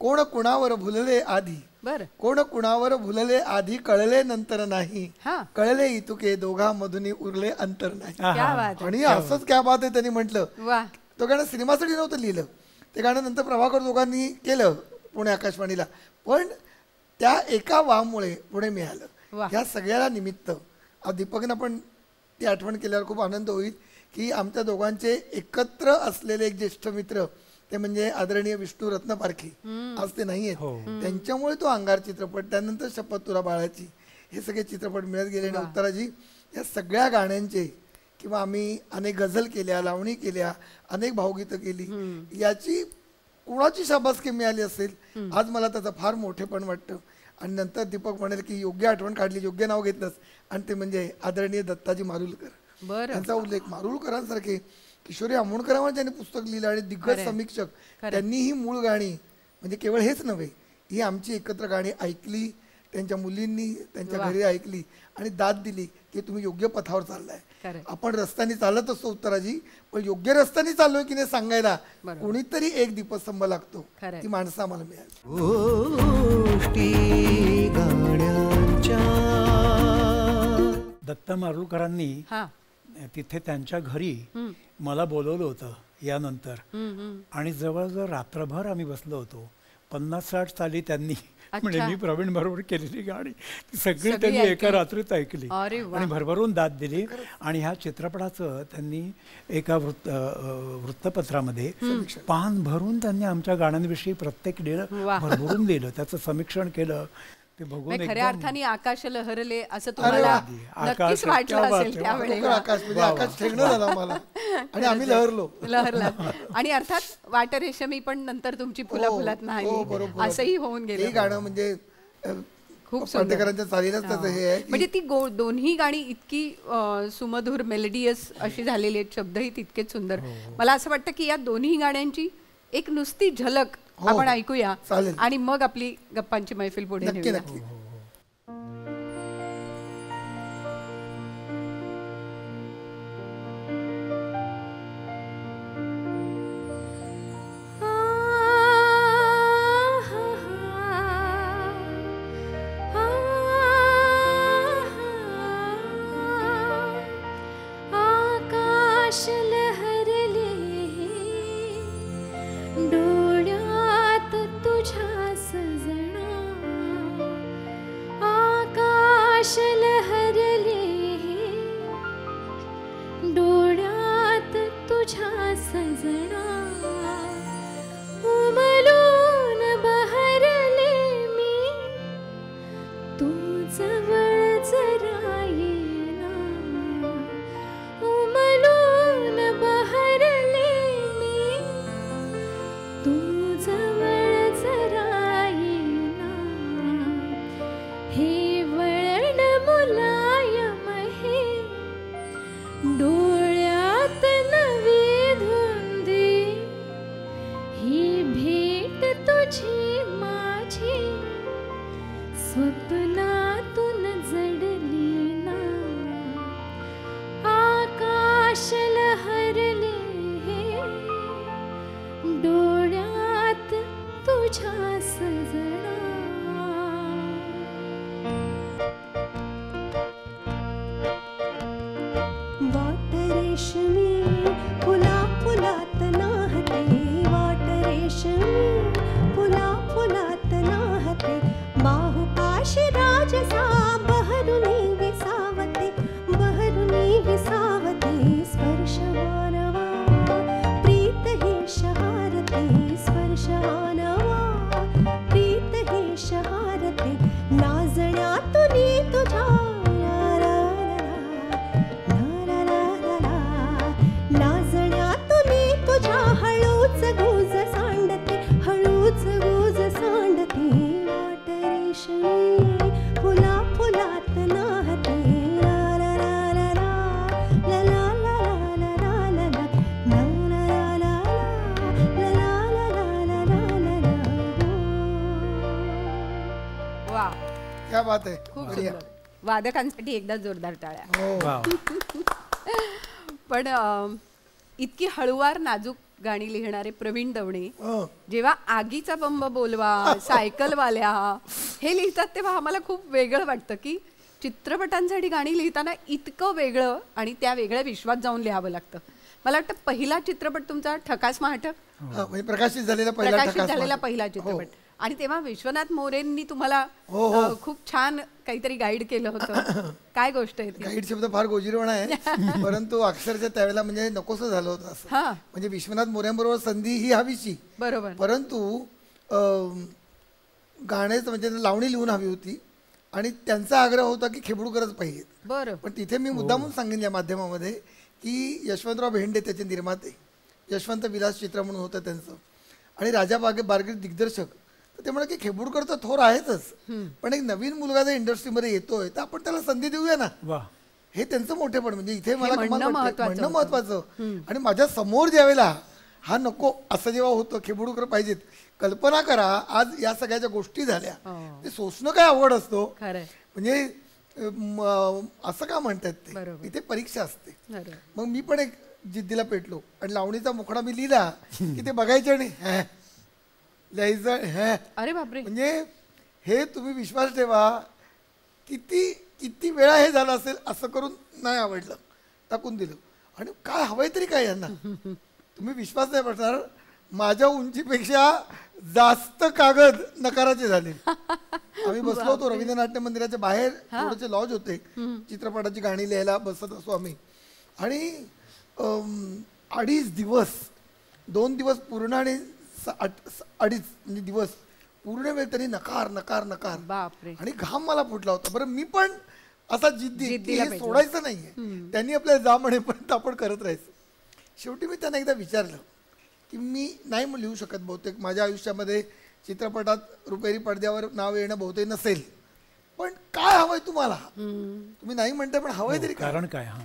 कोण कुणावर भुलले आधी. बरं. कोण कुणावर भुलले आधी कळले नंतर नाही, कळले इतुके दोघांमधून उरले अंतर नाही. आणि असंच क्या बात आहे त्यांनी म्हटलं. तो गाणं सिनेमासाठी नव्हतं लिहिलं, ते गाणं नंतर प्रभाकर दोघांनी केलं पुणे आकाशवाणीला. पण त्या एका वामुळे पुढे मिळालं. ह्या सगळ्याला निमित्त दीपकनं पण ती आठवण केल्यावर खूप आनंद होईल की आमच्या दोघांचे एकत्र असलेले एक ज्येष्ठ मित्र ते म्हणजे आदरणीय विष्णू रत्न पारखी आज ते नाही आहेत. त्यांच्यामुळे तो अंगार चित्रपट त्यानंतर शपथ तुला बाळाची हे सगळे चित्रपट मिळत गेले. आणि उत्तराजी या सगळ्या गाण्यांचे किंवा आम्ही अनेक गझल केल्या, लावणी केल्या, अनेक भावगीतं केली, याची कुणाची शाबासकी मिळाली असेल आज मला त्याचं फार मोठेपण वाटतं. आणि नंतर दीपक म्हणेल की योग्य आठवण काढली, योग्य नाव घेतलंच आणि ते म्हणजे आदरणीय दत्ताजी मारुलकर. त्यांचा उल्लेख मारुलकरांसारखे किशोरी आमोणकरांवर ज्यांनी पुस्तक लिहिलं आणि दिग्गज समीक्षक त्यांनी ही मूळ गाणी म्हणजे केवळ हेच नव्हे ही आमची एकत्र गाणी ऐकली, त्यांच्या मुलींनी त्यांच्या घरी ऐकली आणि दाद दिली की तुम्ही योग्य पथावर चाललाय. आपण रस्त्याने चालत असतो उत्तराजी पण योग्य रस्त्याने चाललोय की नाही सांगायला कोणीतरी एक दीपस्तंभ लागतो. ती माणसं आम्हाला मिळाली. दत्ता मारुलकरांनी तिथे त्यांच्या घरी मला बोलवलं होतं यानंतर आणि जवळजवळ रात्रभर आम्ही बसलो होतो. 50-60 साली त्यांनी म्हणजे मी प्रवीण बरोबर केलेली गाणी सगळी त्यांनी एका रात्रीत ऐकली आणि भरभरून दाद दिली. आणि ह्या चित्रपटाचं त्यांनी एका वृत्तपत्रामध्ये पान भरून त्यांनी आमच्या गाण्यांविषयी प्रत्येक भरभरून दिलं, त्याचं समीक्षण केलं. ते बघून खऱ्या अर्थाने आकाश लहरले असं तुम्हाला नक्कीच वाटलं असेल त्यावेळेला. आम्ही लहरला आणि अर्थात वाट रेशमी पण नंतर तुमची फुला फुलात नाही असंही होऊन गेलं. गाणं म्हणजे खूप म्हणजे ती दोन्ही गाणी इतकी सुमधुर मेलोडियस अशी झालेली आहेत, शब्दही तितकेच सुंदर. मला असं वाटतं की या दोन्ही गाण्यांची एक नुसती झलक हो, आपण ऐकूया चालेल. आणि मग आपली गप्पांची मैफिल पुढे नक्की नेऊया. नक्की. आकाश लहरले डोळ्यात तुझ्या सजना, आकाश लहरले डोळ्यात तुझ्या सजना, उमलून बहरले मी तू जवळ जरा येना, उमलून बहरले मी तू जवळ जरा येना, हे वळण मुलायम हे डोळ्यात नवी धुंदी, ही भेट तुझी माझी स्वप्नातून जडली ना, आकाश लहरले डोळ्यात तुझ्या सजना. वाट रेशमी फुला फुलात नाहते, वाट रेशमी फुला फुलात नाहते, बाहुपाशी राजसा बहरुनी विसावते, बहरुनी विसावते, स्पर्शवानवा प्रीत ही शहारते, स्पर्शवानवा प्रीत ही शहारते, लाजण्यातुनी तुझ्या लाजण्यातुनी तुझ्या हळूच गुज सांडते, हळूच गुज सांडते, वाट रेशमी फुला फुलात नाहते, ला ला ला ला ला ला ला ला ला ला ला ला ला ला ला ला ला ला. वा, क्या बात आहे. खूप बढिया. सुंदर. वादकांसाठी एकदा जोरदार टाळ्या. हो वा. पण इतकी हळुवार नाजूक गाणी लिहिणारे प्रवीण दवणे हो. जेव्हा आगीचा बंब बोलवा, सायकलवाल्या हे लिहितात तेव्हा आम्हाला खूप वेगळं वाटतं की चित्रपटांसाठी गाणी लिहिताना इतकं वेगळं आणि त्या वेगळ्या विश्वात जाऊन लिहावं लागतं. मला वाटतं पहिला चित्रपट तुमचा ठकास महाटक, हा, म्हणजे प्रकाशित झालेला पहिला प्रकाशित ठकास झालेला महाटक. पहिला चित्रपट, आणि तेव्हा विश्वनाथ मोरेंनी तुम्हाला हो, हो. खूप छान काहीतरी गाईड केलं होतं. काय गोष्ट आहे ती? गाईड शब्द फार गोजीरवाणा आहे, परंतु अक्षरशः त्यावेळेला म्हणजे नकोसं झालं होतं असं. हा, म्हणजे विश्वनाथ मोऱ्यांबरोबर संधी ही हवीची, बरोबर. परंतु गाण्याचं म्हणजे लावणी लिहून हवी होती आणि त्यांचा आग्रह होता की खेबुडकरच पाहिजेत. बरं. पण तिथे मी मुद्दामून सांगेन या माध्यमामध्ये की यशवंतराव भेंडे त्याचे निर्माते, यशवंत विलास चित्र म्हणून होतं त्यांचं, आणि राजा बार्गे दिग्दर्शक, तर ते म्हणाले की खेबुडकर तर थोर आहेतच, पण एक नवीन मुलगा जर इंडस्ट्रीमध्ये येतोय तर आपण त्याला संधी देऊया ना. वा. हे त्यांचं मोठेपण. म्हणजे इथे मला म्हणणं कमाल वाटते. महत्त्वाचं म्हणणं होतं. महत्वाचं. आणि माझ्या समोर ज्यावेळेला हा नको असं जेव्हा होतं, खेबुडकर पाहिजेत, कल्पना करा आज या सगळ्या गोष्टी झाल्या, ते सोसणं काय अवघड असतो. खरंय. म्हणजे असं का म्हणतात ते, बरोबर. इथे परीक्षा असते. बरोबर. मग मी पण एक जिद्दीला पेटलो आणि लावणीचा मुखडा मी लिहिला की ते बघायचे आणि लिहायचं. अरे बापरे. म्हणजे हे तुम्ही विश्वास ठेवा, किती वेळा हे झालं असेल, असं करून नाही आवडलं, टाकून दिलं. आणि काय हवंय तरी काय यांना, तुम्ही विश्वास नाही बसणार, माझ्या उंचीपेक्षा जास्त कागद नकाराचे झाले. आम्ही बसलो होतो रवींद्र नाट्य मंदिराच्या बाहेर, थोडेसे लॉज होते, चित्रपटाची गाणी लिहायला बसत असतो आम्ही. आणि 2.5 दिवस 2 दिवस पूर्ण आणि 2.5 म्हणजे दिवस पूर्ण वेळ तरी नकार नकार नकार. बापरे. आणि घाम मला फुटला होता. बरं मी पण असा जिद्दी जिद्दीला हे पेटला. सोडायचं नाहीये, त्यांनी आपल्याला जा म्हणेपर्यंत आपण करत राहायचं. शेवटी मी त्यांना एकदा विचारलं की मी नाही लिहू शकत, बहुतेक माझ्या आयुष्यामध्ये चित्रपटात रुपेरी पडद्यावर नाव येणं बहुतेक नसेल, पण काय हवंय तुम्हाला, तुम्ही नाही म्हणताय पण हवंय तरी काय. कारण काय. हा.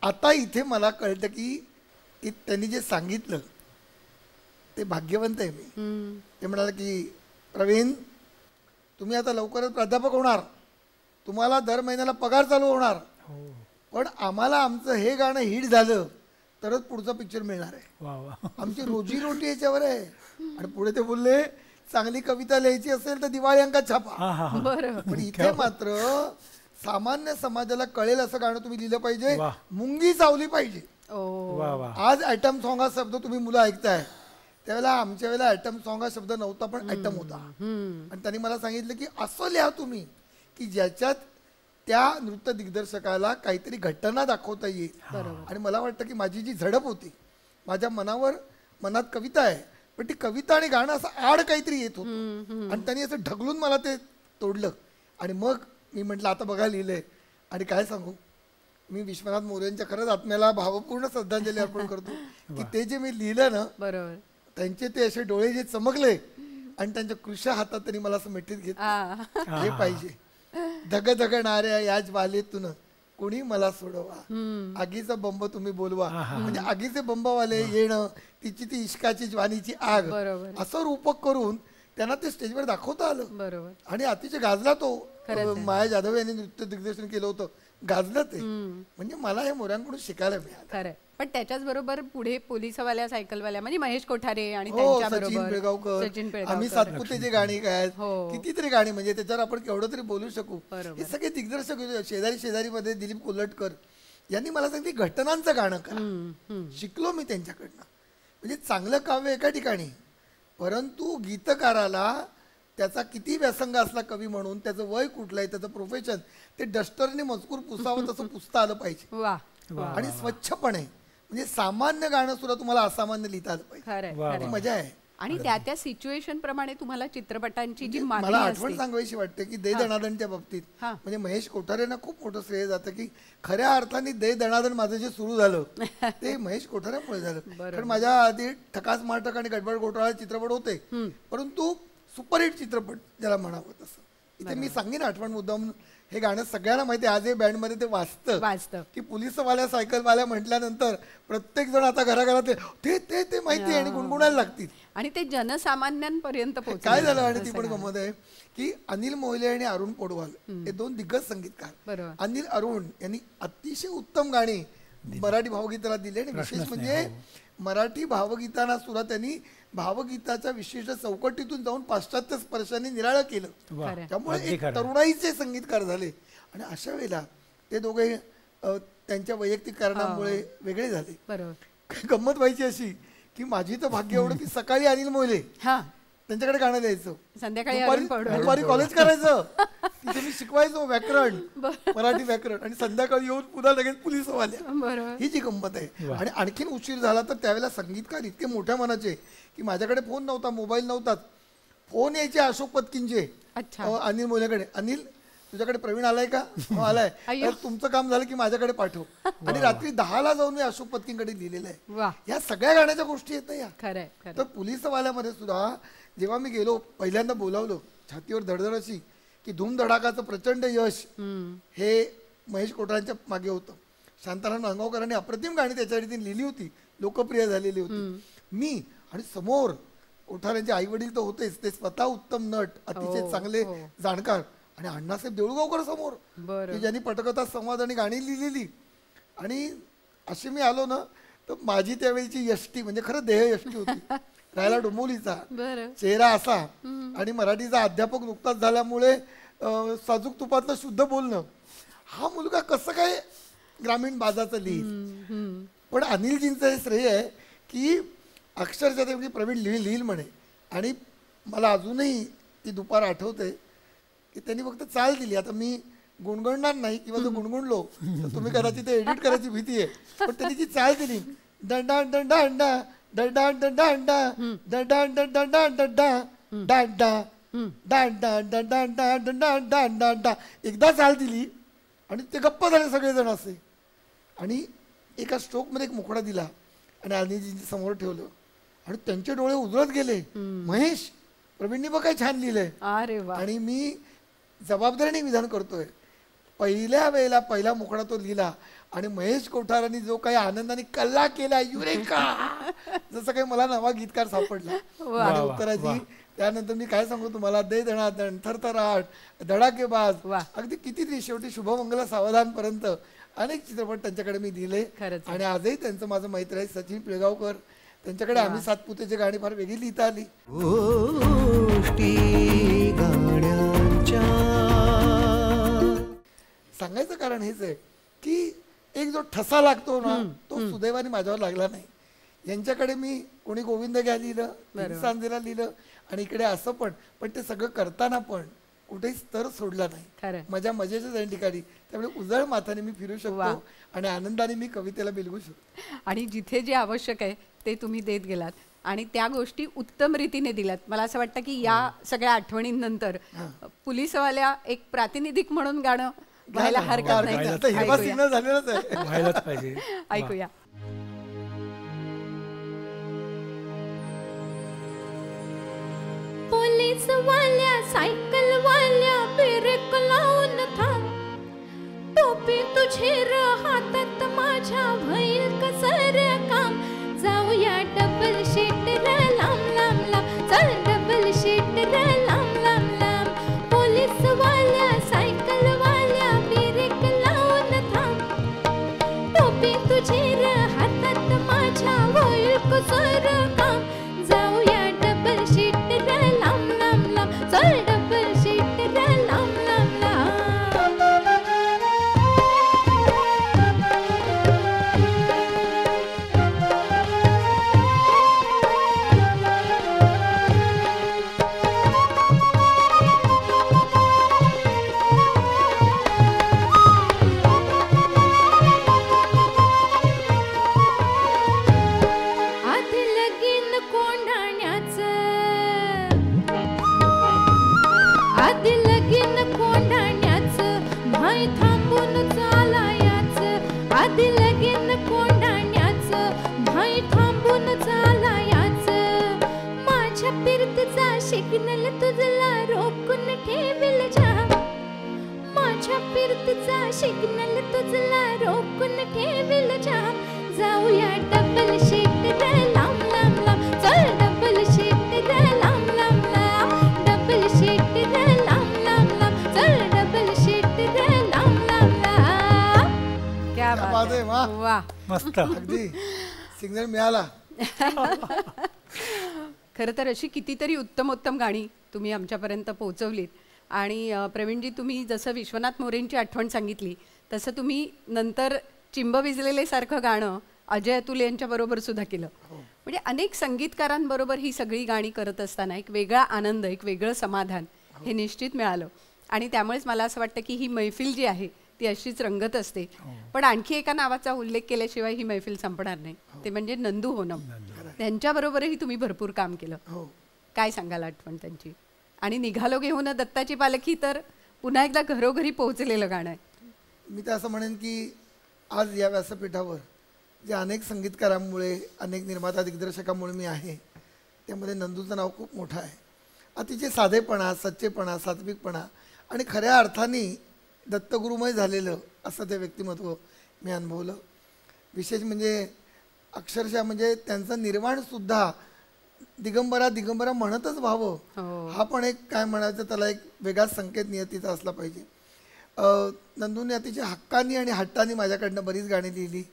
आता इथे मला कळतं की त्यांनी जे सांगितलं ते भाग्यवंत आहे मी. ते म्हणाले की प्रवीण, तुम्ही आता लवकरच प्राध्यापक होणार, तुम्हाला दर महिन्याला पगार चालू होणार, पण आम्हाला आमचं हे गाणं हिट झालं तरच पुढचा पिक्चर मिळणार आहे. वा वा. आमची रोजीरोटी याच्यावर आहे. आणि पुढे ते बोलले, चांगली कविता लिहायची असेल तर दिवाळी अंकात छापा. हा हा हा. बरं. पण इथे मात्र सामान्य समाजाला कळेल असं गाणं तुम्ही लिहिलं पाहिजे, वा. मुंगी चावली पाहिजे. ओ वा वा. आज ॲटम सॉंग हा शब्द तुम्ही मुलं ऐकताय, त्यावेळेला आमच्या वेळेला ॲटम सॉंग हा शब्द नव्हता, पण ॲटम होता. आणि त्यांनी मला सांगितलं की असं लिहा तुम्ही की ज्याच्यात त्या नृत्य दिग्दर्शकाला काहीतरी घटना दाखवता येईल. आणि मला वाटतं की माझी जी झडप होती, माझ्या मनात कविता आहे, पण ती कविता आणि गाणं असं आड काहीतरी येत होतं. आणि त्यांनी असं ढकलून मला ते तोडलं. आणि मग मी म्हटलं आता बघा लिहिलंय. आणि काय सांगू, मी विश्वनाथ मोरेंच्या खरंच आत्म्याला भावपूर्ण श्रद्धांजली अर्पण करतो की ते जे मी लिहिलं ना, बरोबर. त्यांचे ते असे डोळे जे चमकले आणि त्यांच्या कृष्या हातात त्यांनी मला असं मिठीत घेतलं. हे पाहिजे. धग धगणाऱ्या या ज्वालेतून कोणी मला सोडवा, आगीचा बंब तुम्ही बोलवा. म्हणजे आगीचे बंबवाले येणं, तिची ती इश्काची ज्वानीची आग, बरोबर. असं रूपक करून त्यांना ते स्टेजवर दाखवता आलं. बरोबर. आणि अतिशय गाजला तो. माया जाधव यांनी नृत्य दिग्दर्शन केलं होतं, गाजलं ते. म्हणजे मला हे मोऱ्यांकडून शिकायला मिळालं. खरंय. पण त्याच्याच बरोबर पुढे पोलिसवाल्या, सायकलवाल्या, म्हणजे महेश कोठारे आणि हो, त्यांच्या सचिन बरोबर पिळगावकर, सचिन आम्ही सातपुतेची गाणी काय, हो. कितीतरी गाणी, म्हणजे त्याच्यावर आपण केवढं तरी बोलू शकू. बरोबर. हे सगळे दिग्दर्शक शेजारी मध्ये दिलीप कोल्हटकर यांनी मला सांगितलं घटनांचं गाणं करा. शिकलो मी त्यांच्याकडनं. म्हणजे चांगलं काव्य एका ठिकाणी, परंतु गीतकाराला त्याचा किती व्यासंग असला कवी म्हणून, त्याचं वय कुठलं आहे, त्याचं प्रोफेशन, ते डस्टरने मजकूर पुसावं तसं पुसता आलं पाहिजे. वा. आणि स्वच्छपणे. म्हणजे सामान्य गाणं सुद्धा तुम्हाला असामान्य लिहिता आलं पाहिजे. खरंय. वा, खरंय. ती मजा आहे. आणि त्या सिच्युएशन प्रमाणे तुम्हाला चित्रपटांची जी मला मागणी आठवण असते. सांगावीशी वाटते की दे दणादणच्या बाबतीत हा. म्हणजे महेश कोठारेंना खूप मोठं श्रेय जातं की खऱ्या अर्थाने दे दणादण माझं जे सुरू झालं ते महेश कोठारेमुळे झालं. कारण माझ्या आधी ठकास माटक आणि गडबड घोटाळा चित्रपट होते, परंतु सुपरहिट चित्रपट ज्याला म्हणावं तसं. इथे मी सांगेन आठवण मुद्दाम, हे गाणं सगळ्यांना माहिती आहे. आज हे बँडमध्ये ते वाजतं की पोलिसवाल्या, सायकलवाल्या म्हटल्यानंतर प्रत्येक जण आता घराघरात ते ते ते माहिती आहे आणि गुणगुणायला लागतील. आणि ते जनसामान्यांपर्यंत पोहोचलं. काय झालं, आणि ती पण गमत आहे की अनिल मोहिले आणि अरुण पोडवाल हे दोन दिग्गज संगीतकार. बरोबर. अनिल अरुण यांनी अतिशय उत्तम गाणी मराठी भावगीताला दिली. आणि विशेष म्हणजे मराठी भावगीतांना सुद्धा त्यांनी भावगीताच्या विशिष्ट चौकटीतून जाऊन पाश्चात्य स्पर्शाने निराळं केलं. त्यामुळे एक तरुणाईचे संगीतकार झाले. आणि अशा वेळेला ते दोघे त्यांच्या वैयक्तिक कारणामुळे वेगळे झाले. बरोबर. गंमत व्हायची अशी की माझी तर भाग्य एवढं की सकाळी अनिल मोहिले त्यांच्याकडे गाणं द्यायचं, संध्याकाळी दुपारी कॉलेज करायचं, तिथे मी शिकवायचो व्याकरण, मराठी व्याकरण, आणि संध्याकाळी येऊन पुन्हा लगेच पोलिसवाल्या. ही जी गंमत आहे. आणि आणखीन उशीर झाला तर त्यावेळेला संगीतकार इतके मोठ्या मनाचे की माझ्याकडे फोन नव्हता, मोबाईल नव्हतात, फोन यायचे अशोक पत्कींचे अनिल मोलेकडे, अनिल तुझ्याकडे प्रवीण आलाय का? हो आलाय, तर तुमचं काम झालं की माझ्याकडे पाठव. आणि रात्री 10ला जाऊन मी अशोक पत्कींकडे लिहिलेलं आहे. या सगळ्या गाण्याच्या गोष्टी येत या. तर पोलिसवाल्यामध्ये सुद्धा जेव्हा मी गेलो, पहिल्यांदा बोलावलं, छातीवर धडधड अशी की धूमधडाकाचं प्रचंड यश हे महेश कोठारेंच्या मागे होतं. शांताराम नांगावकरांनी अप्रतिम गाणी त्याच्यासाठी लिहिली होती, लोकप्रिय झालेली होती. मी आणि समोर कोठारेंचे आई वडील तर होतेच, ते स्वतः उत्तम नट, अतिशय चांगले जाणकार, आणि अण्णासाहेब देऊळगावकर समोर की ज्यांनी पटकथा, संवाद आणि गाणी लिहिलेली. आणि अशी मी आलो ना, तर माझी त्यावेळीची यष्टी म्हणजे खरं देह यष्टी होती. राहायला डोंबिवलीचा, चेहरा असा, आणि मराठीचा अध्यापक नुकताच झाल्यामुळे साजूक तुपातलं शुद्ध बोलणं. हा मुलगा कसं काय ग्रामीण बाजाचं लिहिल. पण अनिलजींचं हे श्रेय आहे की अक्षरशः ते म्हणजे प्रवीण लिहिल म्हणे. आणि मला अजूनही ती दुपार आठवते की त्यांनी फक्त चाल दिली. आता मी गुणगुणणार नाही किंवा जर गुणगुणलो तर तुम्ही कदाचित ते एडिट करायची भीती आहे, पण त्यांनी जी चाल दिली, दंडा दंडा अंडा दंडा दंडा अंडा दंडा दंडा दंडा डांडा डांडा दंडा दंडा दंडा डा, एकदा चाल दिली आणि ते गप्प झाले सगळेजण असे. आणि एका स्ट्रोकमध्ये एक मुखडा दिला आणि अनिलजी समोर ठेवलं आणि त्यांचे डोळे उजळत गेले. महेश, प्रवीणनी बघ काय छान लिहिलंय. आणि मी जबाबदारीने विधान करतोय, पहिल्या वेळेला पहिला मुखडा तो लिहिला आणि महेश कोठारांनी जो काही आनंदाने कल्ला केला युरेका, जसं काही मला नवा गीतकार सापडला आणि उत्तराची. त्यानंतर मी काय सांगू तुम्हाला, दे दणादण, थरथराट, धडाकेबाज, अगदी किती शेवटी शुभमंगला सावधान पर्यंत अनेक चित्रपट त्यांच्याकडे मी दिले. आणि आजही त्यांचं माझं मैत्र आहे सचिन पिळगावकर, त्यांच्याकडे आम्ही सातपुतेची गाणी फार वेगळी लिहिता आली. गोष्टी गाण्यांच्या. सांगायचं कारण हेच आहे की एक जो ठसा लागतो ना तो सुदैवाने माझ्यावर लागला नाही. यांच्याकडे मी कोणी गोविंद घ्या लिहिलं, सांजेला लिहिलं आणि इकडे असं पण ते सगळं करताना पण कुठेही स्तर सोडला नाही. माझ्या मजेच्या ठिकाणी, त्यामुळे उजळ माथाने मी फिरू शकतो आणि आनंदाने मी कवितेला बिलगू शकतो. आणि जिथे जे आवश्यक आहे ते तुम्ही देत गेलात आणि त्या गोष्टी उत्तम रीतीने दिल्यात. मला असं वाटतं की या सगळ्या आठवणींनंतर पोलिसवाल्या एक प्रातिनिधिक म्हणून गाणं व्हायला हरकत नाही. ऐकूया. पोलीस वाल्या सायकल वाल्या ब्रेक लावून थांब, टोपी तुझी र हातात माझ्या होईल कसर काम, जाऊया डबल शीट र लांब लांब लांब, चल डबल शीट र लांब लांब लांब. पोलीस वाल्या सायकल वाल्या ब्रेक लावून थांब, टोपी तुझी र हातात माझ्या होईल कसर काम, जाऊया डबल शीट र लांब लांब लांब, चल डबल शीट र लांब लांब लांब. आधी लगीन कोंढाण्याचं, आधी लगीन कोंढाण्याचं भाई थांबून चालायाचं, आधी लगीन कोंढाण्याचं भाई थांबून चालायाचं. माझ्या पिरतीचा सिग्नल तुझला रोखून ठेवील जाम, माझ्या पिरतीचा सिग्नल तुझला रोखून ठेवील जाम, जाऊया डबल शीट र लांब लांब लांब, चल डबल शीट र लांब लांब लांब, डबल शीट र लांब लांब लांब, चल डबल शीट र लांब लांब लांब. क्या बात आहे. वा, मस्त. अगदी सिग्नल मिळाला. खरं तर अशी कितीतरी उत्तम गाणी तुम्ही आमच्यापर्यंत पोहोचवलीत. आणि प्रवीणजी, तुम्ही जसं विश्वनाथ मोरेंची आठवण सांगितली तसं तुम्ही नंतर चिंब विजलेले सारखं गाणं अजय अतुल यांच्या बरोबर सुद्धा केलं. म्हणजे अनेक संगीतकारांबरोबर ही सगळी गाणी करत असताना एक वेगळा आनंद, एक वेगळं समाधान हे निश्चित मिळालं. आणि त्यामुळेच मला असं वाटतं की ही मैफिल जी आहे ती अशीच रंगत असते. पण आणखी एका नावाचा उल्लेख केल्याशिवाय ही मैफिल संपणार नाही, ते म्हणजे नंदू होनम. त्यांच्याबरोबरही तुम्ही भरपूर काम केलं. काय सांगाल आठवण त्यांची? आणि निघालो घेऊन दत्ताची पालखी तर पुन्हा एकदा घरोघरी पोहोचलेलं गाणं आहे. मी तर असं म्हणेन की आज या व्यासपीठावर जे अनेक संगीतकारांमुळे, अनेक निर्माता दिग्दर्शकांमुळे मी आहे, त्यामध्ये नंदूचं नाव खूप मोठं आहे. अतिशय साधेपणा, सच्चेपणा, सात्विकपणा आणि खऱ्या अर्थाने दत्तगुरुमय झालेलं असं ते व्यक्तिमत्व मी अनुभवलं. विशेष म्हणजे अक्षरशः म्हणजे त्यांचं निर्वाणसुद्धा दिगंबरा दिगंबरा म्हणतच व्हावं, हा पण एक काय म्हणायचं त्याला एक वेगळाच संकेत नियतीचा असला पाहिजे. नंदूने अतिशय हक्कानी आणि हट्टानी माझ्याकडनं बरीच गाणी लिहिली.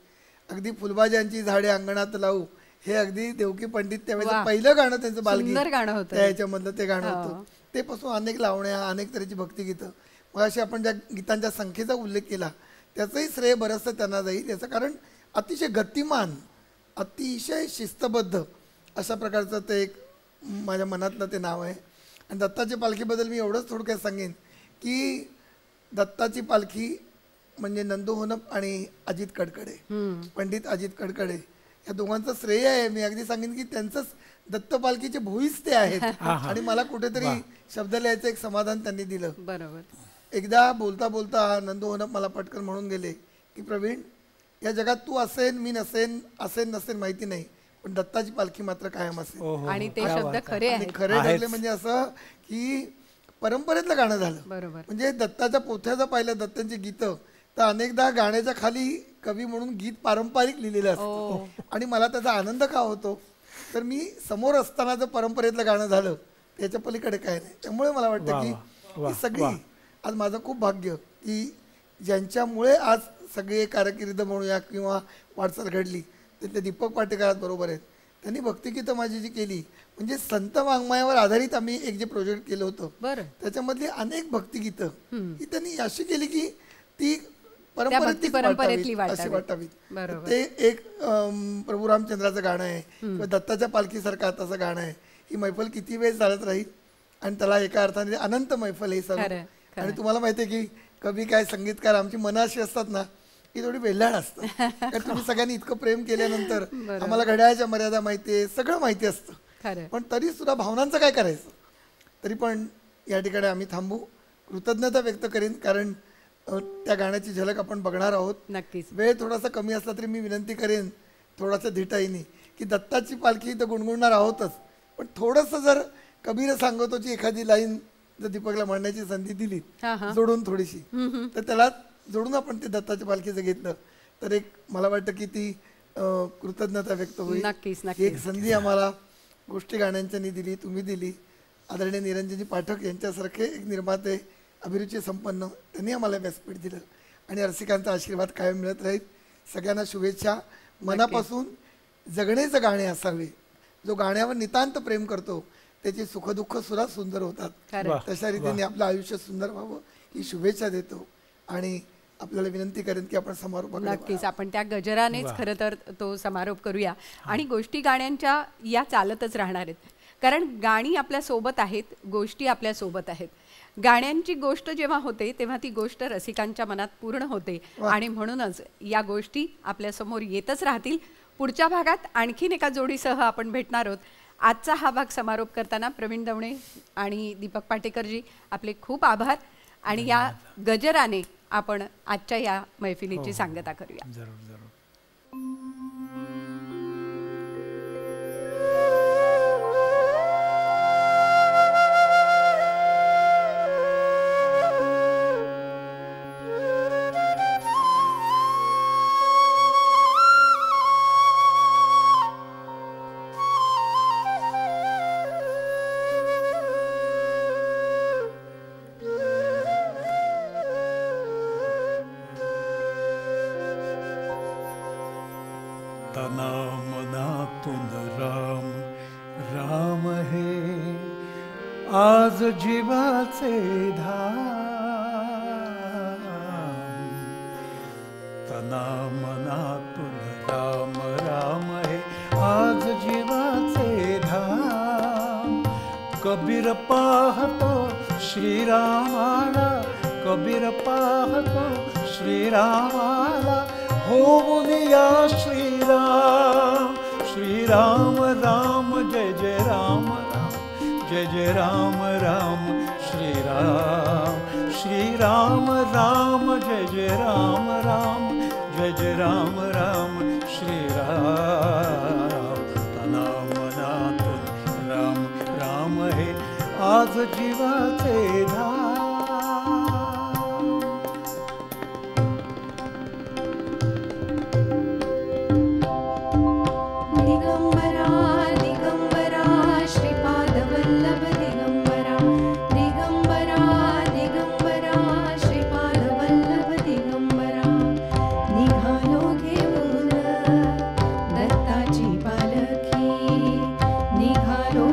अगदी फुलभाज्यांची झाडे अंगणात लावू हे अगदी देवकी पंडित त्यावेळेचं पहिलं गाणं त्यांचं बालगीत गाणं होतं, त्या ह्याच्यामधलं ते गाणं होतं. ते पासून अनेक लावण्या, अनेक तऱ्हेची भक्तिगीतं. मग अशी आपण ज्या गीतांच्या संख्येचा उल्लेख केला त्याचंही श्रेय बरंचसं त्यांना जाईल. याचं कारण अतिशय गतिमान, अतिशय शिस्तबद्ध अशा प्रकारचं ते एक माझ्या मनातलं ते नाव आहे. आणि दत्ताची पालखीबद्दल मी एवढंच थोडक्यात सांगेन की दत्ताची पालखी म्हणजे नंदू होनम आणि अजित कडकडे, पंडित अजित कडकडे या दोघांचं श्रेय आहे. मी अगदी सांगेन की त्यांचंच दत्त पालखीचे भोईच ते आहेत. आणि मला कुठेतरी शब्द लिहायचं एक समाधान त्यांनी दिलं. बरोबर. एकदा बोलता बोलता नंदू होनम मला पटकन म्हणून गेले की प्रवीण, या जगात तू असेन, मी नसेन, असेन नसेन माहिती नाही, पण दत्ताची पालखी मात्र कायम असेल. आणि ते शब्द खरे आहेत. खरे ठरले म्हणजे असं की परंपरेतलं गाणं झालं. बरोबर. म्हणजे दत्ताच्या पोथ्याचं पाहिलं, दत्तांची गीतं, तर अनेकदा गाण्याच्या खाली कवी म्हणून गीत पारंपरिक लिहिलेलं असतं. आणि मला त्याचा आनंद का होतो, तर मी समोर असताना जर परंपरेतलं गाणं झालं त्याच्या पलीकडे काय नाही. त्यामुळे मला वाटतं की ही सगळी आज माझं खूप भाग्य की ज्यांच्यामुळे आज सगळे कारकीर्द म्हणूया किंवा वाटचाल घडली, तिथले दीपक पाटेकर बरोबर आहेत. त्यांनी भक्तिगीतं माझी जी केली, म्हणजे संत वाङ्मयावर आधारित आम्ही एक जे प्रोजेक्ट केलं होतं, त्याच्यामधली अनेक भक्तिगीतं ही त्यांनी अशी केली की ती परंपरेतली वाटावीत. ते एक प्रभू रामचंद्राचं गाणं आहे किंवा दत्ताच्या पालखीसारखं आताचं गाणं आहे. ही मैफल किती वेळ चालत राहील आणि त्याला एका अर्थाने अनंत मैफल हे सर्व. आणि तुम्हाला माहिती आहे की कवी काय संगीतकार आमची मनं अशी असतात ना की थोडी वेल्हाड असतं. कारण तुम्ही सगळ्यांनी इतकं प्रेम केल्यानंतर आम्हाला घड्याळाच्या मर्यादा माहिती आहे, सगळं माहिती असतं, पण तरी सुद्धा भावनांचं काय करायचं. तरी पण या ठिकाणी आम्ही थांबू, कृतज्ञता व्यक्त करेन, कारण त्या गाण्याची झलक आपण बघणार आहोत. नक्कीच. वेळ थोडासा कमी असला तरी मी विनंती करेन थोडासा धिटाईने की दत्ताची पालखी तर गुणगुणणार आहोतच, पण थोडंसं जर कबीर सांगतोची एखादी लाईन जर दीपकला म्हणण्याची संधी दिली जोडून थोडीशी, तर त्याला जोडून आपण ते दत्ताच्या पालखीचं घेतलं तर एक मला वाटतं की ती कृतज्ञता व्यक्त होईल. एक संधी आम्हाला गोष्टी गाण्यांच्यानी दिली, तुम्ही दिली. आदरणीय निरंजनजी पाठक यांच्यासारखे एक निर्माते अभिरुची संपन्न, त्यांनी आम्हाला व्यासपीठ दिलं आणि रसिकांचा आशीर्वाद कायम मिळत राहील. सगळ्यांना शुभेच्छा. मनापासून जगणेचं गाणे असावे. जो गाण्यावर नितांत प्रेम करतो त्याची सुखदुःख सुद्धा सुंदर होतात. तशा रीतीने आपलं आयुष्य सुंदर व्हावं ही शुभेच्छा देतो आणि आपल्याला विनंती करेन की आपण समारोप. नक्कीच आपण त्या गजरानेच खरं तर तो समारोप करूया. आणि गोष्टी गाण्यांच्या या चालतच राहणार आहेत, कारण गाणी आपल्या सोबत आहेत, गोष्टी आपल्या सोबत आहेत. गाण्यांची गोष्ट जेव्हा होते तेव्हा ती गोष्ट रसिकांच्या मनात पूर्ण होते आणि म्हणूनच या गोष्टी आपल्यासमोर येतच राहतील. पुढच्या भागात आणखीन एका जोडीसह आपण भेटणार आहोत. आजचा हा भाग समारोप करताना प्रवीण दवणे आणि दीपक पाटेकरजी आपले खूप आभार. आणि या गजराने आपण आजच्या या मैफिलीची सांगता करूया. जरूर जरूर. तना मनातून राम राम हे आज जीवाचे धाम. तना मनातून राम राम हे आज जीवाचे धाम. कबीर पाहतो श्रीरामाला, कबीर पाहतो श्रीरामाला, होऊन या श्रीराम. श्रीराम राम जय जय राम राम, जय जय राम राम श्रीराम. श्रीराम राम जय जय राम राम, जय जय राम राम श्रीराम. तना मनातून राम राम हे आज जीवाचे धाम. निघालो